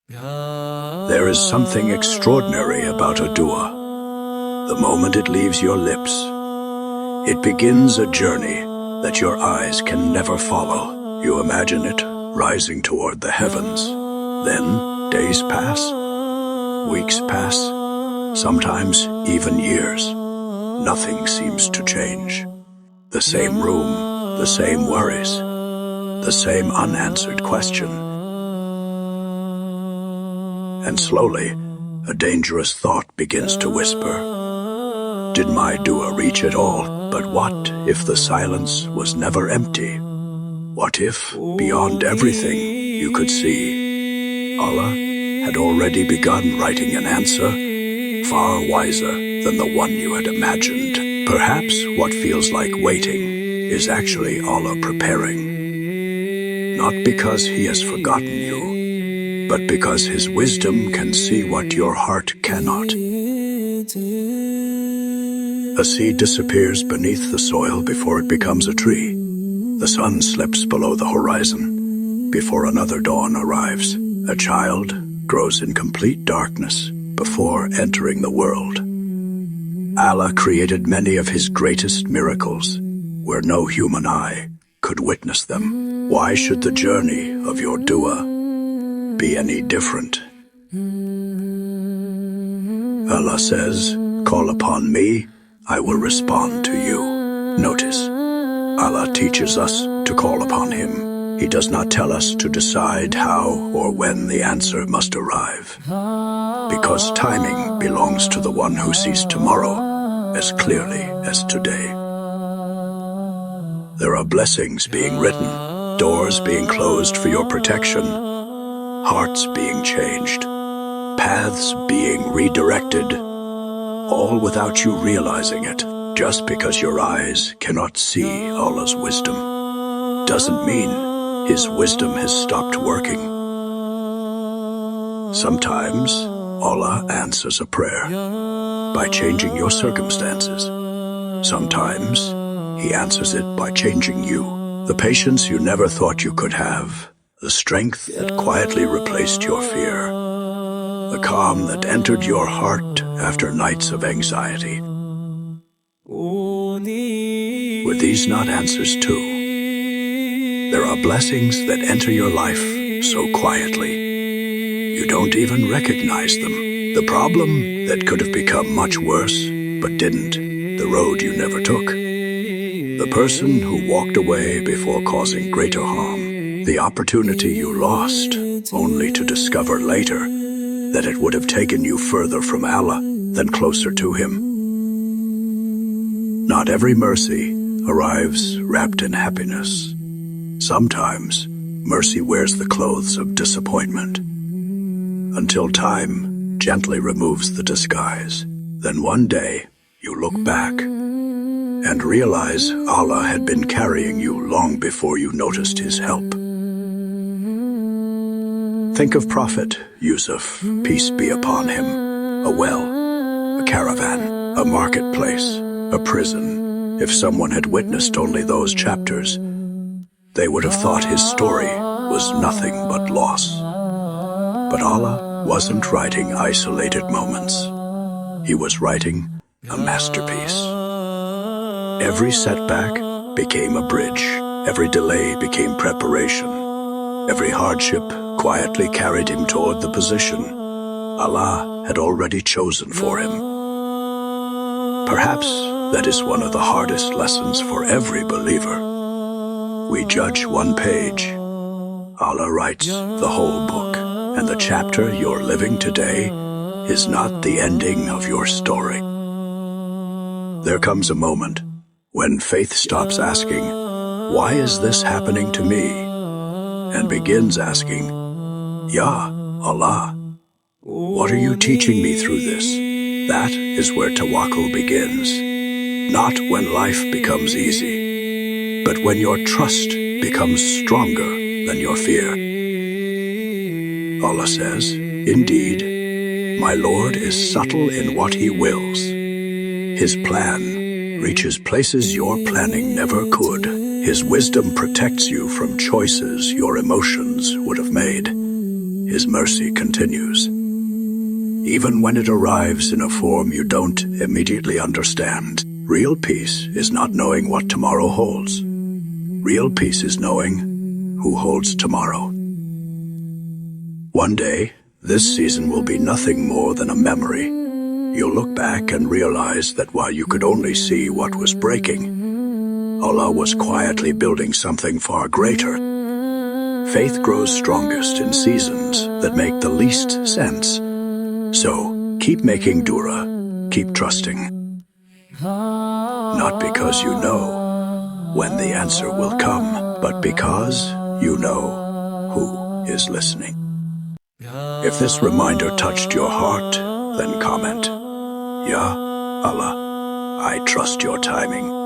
There is something extraordinary about a dua. The moment it leaves your lips, it begins a journey that your eyes can never follow. You imagine it rising toward the heavens. Then days pass, weeks pass, sometimes even years. Nothing seems to change. The same room, the same worries, the same unanswered question. And slowly, a dangerous thought begins to whisper. Did my dua reach at all? But what if the silence was never empty? What if, beyond everything you could see, Allah had already begun writing an answer far wiser than the one you had imagined? Perhaps what feels like waiting is actually Allah preparing. Not because He has forgotten you, but because His wisdom can see what your heart cannot. A seed disappears beneath the soil before it becomes a tree. The sun slips below the horizon before another dawn arrives. A child grows in complete darkness before entering the world. Allah created many of His greatest miracles where no human eye could witness them. Why should the journey of your dua be any different? Allah says, "Call upon me, I will respond to you." Notice, Allah teaches us to call upon Him. He does not tell us to decide how or when the answer must arrive, because timing belongs to the one who sees tomorrow as clearly as today. There are blessings being written, doors being closed for your protection, hearts being changed, paths being redirected, all without you realizing it. Just because your eyes cannot see Allah's wisdom doesn't mean His wisdom has stopped working. Sometimes Allah answers a prayer by changing your circumstances. Sometimes He answers it by changing you. The patience you never thought you could have, the strength that quietly replaced your fear, the calm that entered your heart after nights of anxiety. Were these not answers too? There are blessings that enter your life so quietly, you don't even recognize them. The problem that could have become much worse, but didn't, the road you never took, the person who walked away before causing greater harm, the opportunity you lost, only to discover later that it would have taken you further from Allah than closer to Him. Not every mercy arrives wrapped in happiness. Sometimes mercy wears the clothes of disappointment, until time gently removes the disguise. Then one day you look back and realize Allah had been carrying you long before you noticed His help. Think of Prophet Yusuf, peace be upon him, a well, a caravan, a marketplace, a prison. If someone had witnessed only those chapters, they would have thought his story was nothing but loss. But Allah wasn't writing isolated moments. He was writing a masterpiece. Every setback became a bridge. Every delay became preparation. Every hardship quietly carried him toward the position Allah had already chosen for him. Perhaps that is one of the hardest lessons for every believer. We judge one page. Allah writes the whole book, and the chapter you're living today is not the ending of your story. There comes a moment when faith stops asking, "Why is this happening to me?" and begins asking, "Ya Allah, what are you teaching me through this?" That is where tawakkul begins. Not when life becomes easy, but when your trust becomes stronger than your fear. Allah says, "Indeed, my Lord is subtle in what He wills. His plan reaches places your planning never could. His wisdom protects you from choices your emotions would have made. His mercy continues. Even when it arrives in a form you don't immediately understand, real peace is not knowing what tomorrow holds. Real peace is knowing who holds tomorrow. One day, this season will be nothing more than a memory. You'll look back and realize that while you could only see what was breaking, Allah was quietly building something far greater. Faith grows strongest in seasons that make the least sense. So, keep making dua, keep trusting. Not because you know when the answer will come, but because you know who is listening. If this reminder touched your heart, then comment, Ya Allah, I trust your timing.